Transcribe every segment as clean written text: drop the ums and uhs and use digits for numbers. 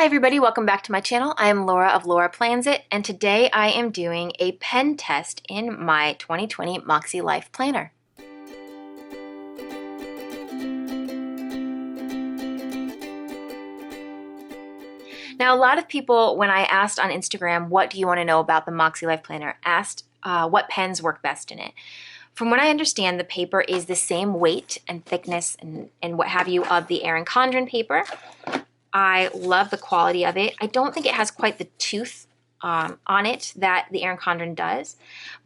Hi everybody, welcome back to my channel. I am Laura of Laura Plans It, and today I am doing a pen test in my 2020 MakseLife planner. Now, a lot of people, when I asked on Instagram, what do you want to know about the MakseLife planner, asked what pens work best in it. From what I understand, the paper is the same weight and thickness and what have you of the Erin Condren paper. I love the quality of it. I don't think it has quite the tooth on it that the Erin Condren does.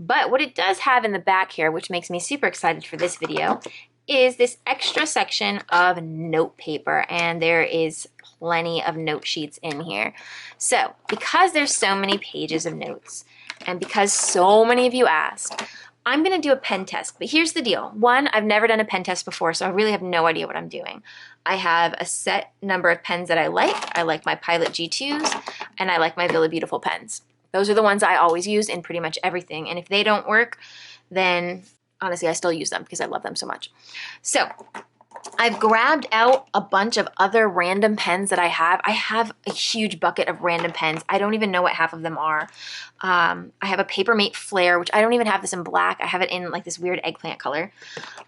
But what it does have in the back here, which makes me super excited for this video, is this extra section of note paper. And there is plenty of note sheets in here. So because there's so many pages of notes and because so many of you asked, I'm going to do a pen test, but here's the deal. One, I've never done a pen test before, so I really have no idea what I'm doing. I have a set number of pens that I like. I like my Pilot G2s, and I like my Villa Beautiful pens. Those are the ones I always use in pretty much everything, and if they don't work, then honestly, I still use them because I love them so much. So I've grabbed out a bunch of other random pens that I have. I have a huge bucket of random pens. I don't even know what half of them are. I have a Papermate Flare, which I don't even have this in black. I have it in like this weird eggplant color.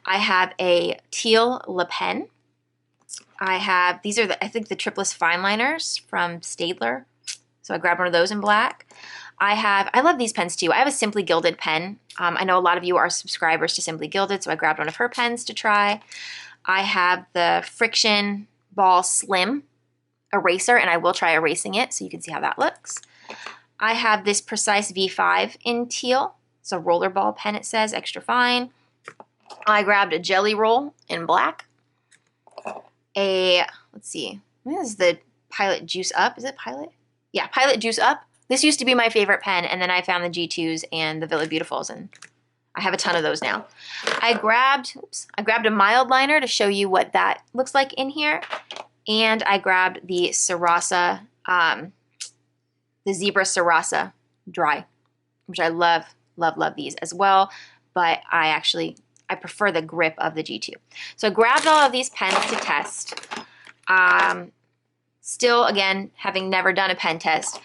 I have a teal Le Pen. I have, these are I think the Tripless Fine Liners from Staedtler. So I grabbed one of those in black. I love these pens too. I have a Simply Gilded pen. I know a lot of you are subscribers to Simply Gilded, so I grabbed one of her pens to try. I have the Friction Ball Slim eraser, and I will try erasing it so you can see how that looks. I have this Precise V5 in teal. It's a rollerball pen, it says, extra fine. I grabbed a Jelly Roll in black. Let's see, this is the Pilot Juice Up. Is it Pilot? Yeah, Pilot Juice Up. This used to be my favorite pen, and then I found the G2s and the Villa Beautifuls, and I have a ton of those now. I grabbed a mild liner to show you what that looks like in here. And I grabbed the Sarasa, the Zebra Sarasa Dry, which I love, love, love these as well. But I prefer the grip of the G2. So I grabbed all of these pens to test. Still, again, having never done a pen test,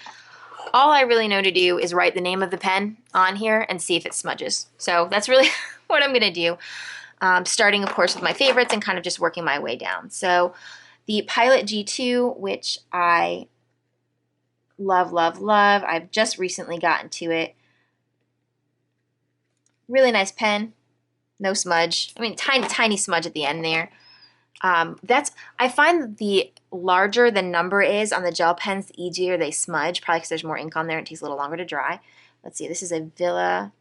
all I really know to do is write the name of the pen on here and see if it smudges. So that's really what I'm going to do, starting, of course, with my favorites and kind of just working my way down. So the Pilot G2, which I love, love, love. I've just recently gotten to it. Really nice pen. No smudge. I mean, tiny, tiny smudge at the end there. I find the larger the number is on the gel pens, the easier they smudge, probably because there's more ink on there and it takes a little longer to dry. Let's see, this is a Villa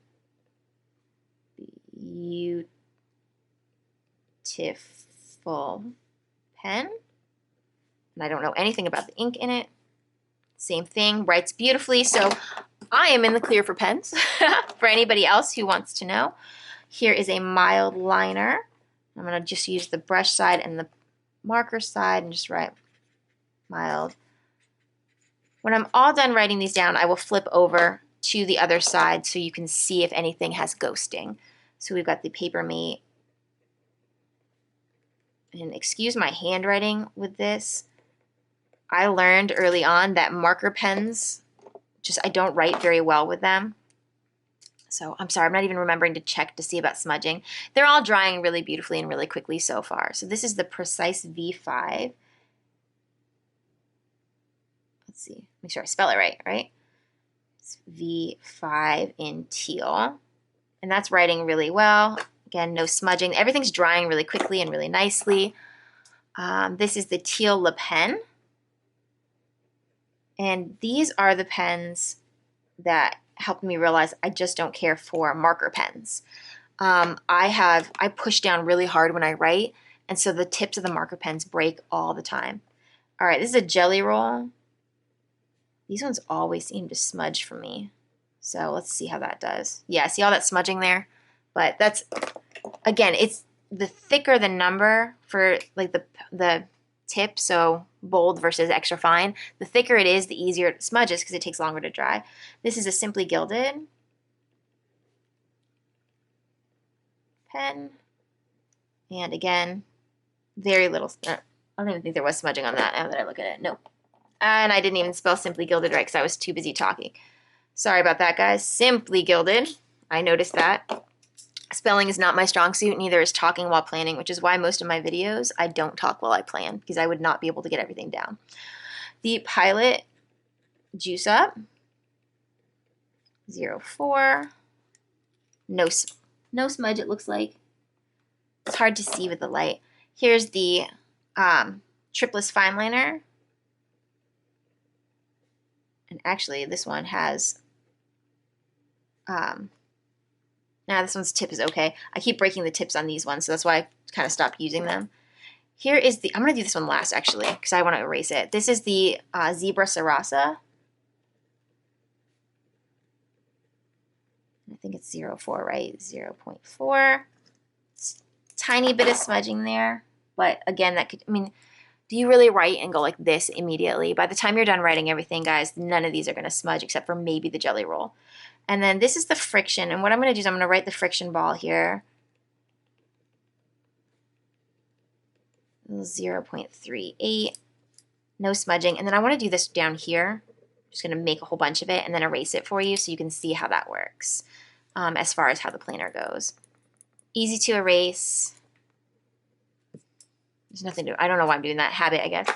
Beautiful pen. And I don't know anything about the ink in it. Same thing, writes beautifully. So I am in the clear for pens for anybody else who wants to know. Here is a mild liner. I'm going to just use the brush side and the marker side and just write mild. When I'm all done writing these down, I will flip over to the other side so you can see if anything has ghosting. So we've got the Papermate. And excuse my handwriting with this. I learned early on that marker pens, I don't write very well with them. So I'm sorry, I'm not even remembering to check to see about smudging. They're all drying really beautifully and really quickly so far. So this is the Precise V5. Let's see, make sure I spell it right? It's V5 in teal. And that's writing really well. Again, no smudging. Everything's drying really quickly and really nicely. This is the Teal Le Pen. And these are the pens that helped me realize I just don't care for marker pens. I push down really hard when I write, and so the tips of the marker pens break all the time. All right, this is a Jelly Roll. These ones always seem to smudge for me. So let's see how that does. Yeah, see all that smudging there? But that's, again, it's the thicker the number for like the tip, so bold versus extra fine, the thicker it is, the easier it smudges because it takes longer to dry. This is a Simply Gilded pen. And again, very little, I don't even think there was smudging on that now that I look at it. Nope. And I didn't even spell Simply Gilded right because I was too busy talking. Sorry about that, guys. Simply Gilded. I noticed that. Spelling is not my strong suit, neither is talking while planning, which is why most of my videos, I don't talk while I plan because I would not be able to get everything down. The Pilot Juice Up, 04. No smudge, it looks like. It's hard to see with the light. Here's the Tripless Fine Liner. And actually, this one has, this one's tip is okay. I keep breaking the tips on these ones, so that's why I kind of stopped using them. Here is the, I'm going to do this one last, actually, because I want to erase it. This is the Zebra Sarasa. I think it's 04, right? 0.4. Tiny bit of smudging there, but again, that could, I mean, do you really write and go like this immediately? By the time you're done writing everything, guys, none of these are going to smudge except for maybe the Jelly Roll. And then this is the friction, and what I'm going to do is I'm going to write the friction ball here. 0.38, no smudging. And then I want to do this down here. I'm just going to make a whole bunch of it and then erase it for you so you can see how that works as far as how the planner goes. Easy to erase. There's nothing to, I don't know why I'm doing that. Habit, I guess.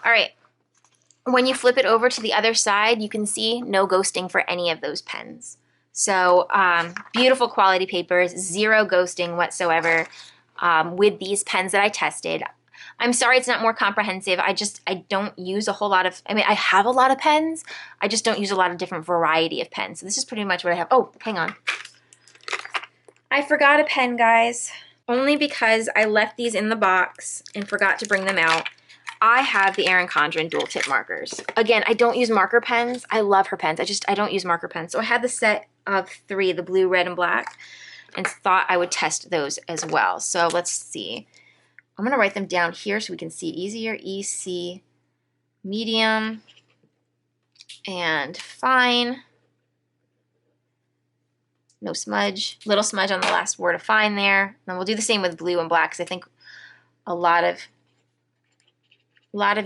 All right. When you flip it over to the other side, you can see no ghosting for any of those pens. So beautiful quality papers, zero ghosting whatsoever with these pens that I tested. I'm sorry it's not more comprehensive. I don't use a whole lot of, I mean, I have a lot of pens. I just don't use a lot of different variety of pens. So this is pretty much what I have. Oh, hang on. I forgot a pen, guys. Only because I left these in the box and forgot to bring them out. I have the Erin Condren dual tip markers. Again, I don't use marker pens. I love her pens. I don't use marker pens. So I had the set of 3, the blue, red, and black, and thought I would test those as well. So let's see. I'm going to write them down here so we can see it easier. EC, medium, and fine. No smudge. Little smudge on the last word of fine there. And we'll do the same with blue and black because I think a lot of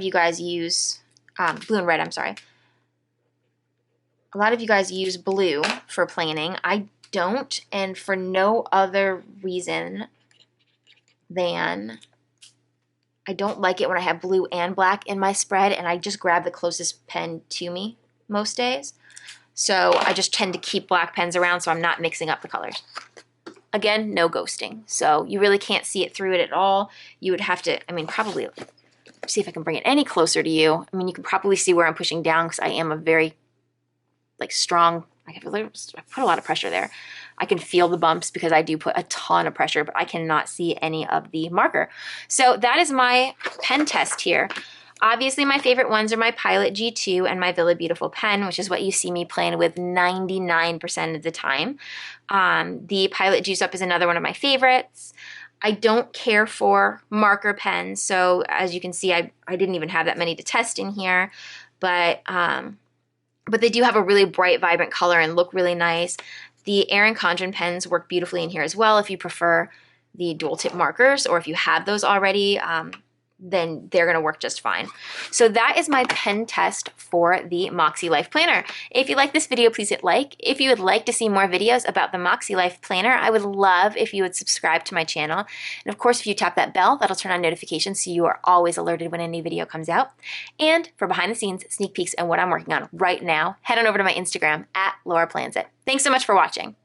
you guys use blue and red, I'm sorry. A lot of you guys use blue for planning. I don't, and for no other reason than I don't like it when I have blue and black in my spread, and I just grab the closest pen to me most days. So I just tend to keep black pens around so I'm not mixing up the colors. Again, no ghosting. So you really can't see it through it at all. You would have to, I mean, probably see if I can bring it any closer to you. I mean, you can probably see where I'm pushing down because I am a very strong, I put a lot of pressure there. I can feel the bumps because I do put a ton of pressure, but I cannot see any of the marker. So that is my pen test here. Obviously, my favorite ones are my Pilot G2 and my Villa Beautiful pen, which is what you see me playing with 99% of the time. The Pilot Juice Up is another one of my favorites. I don't care for marker pens, so as you can see, I didn't even have that many to test in here, but they do have a really bright, vibrant color and look really nice. The Erin Condren pens work beautifully in here as well if you prefer the dual tip markers, or if you have those already, then they're going to work just fine. So that is my pen test for the MakseLife Planner. If you like this video, please hit like. If you would like to see more videos about the MakseLife Planner, I would love if you would subscribe to my channel. And of course, if you tap that bell, that'll turn on notifications so you are always alerted when a new video comes out. And for behind the scenes, sneak peeks, and what I'm working on right now, head on over to my Instagram @LauraPlansIt. Thanks so much for watching.